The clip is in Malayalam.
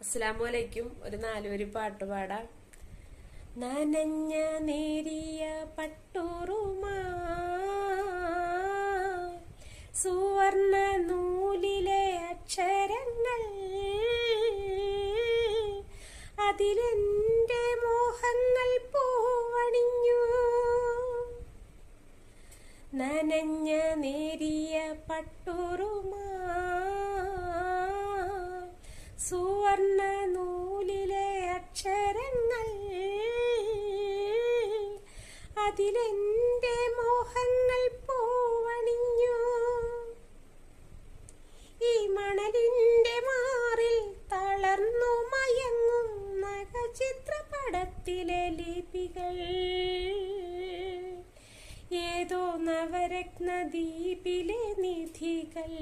അസ്സലാമലൈക്കും. ഒരു 4 വരി പാട്ട് പാടാം. നനഞ്ഞ നേരിയ പട്ടുറുമാ സുവർണ നൂലിലെ അക്ഷരങ്ങൾ അതിലെന്റെ മോഹങ്ങൾ പൂവണിഞ്ഞു. നനഞ്ഞ നേരിയ പട്ടുറുമാ സുവർണ നൂലിലെ അക്ഷരങ്ങൾ അതിലെന്റെ മോഹങ്ങൾ പൂവണിഞ്ഞു. ഈ മണലിന്റെ മാറിൽ തളർന്നു മയങ്ങും നഖചിത്രപടത്തിലെ ലിപികൾ ഏതോ നവരത്ന ദ്വീപിലെ നിധികൾ.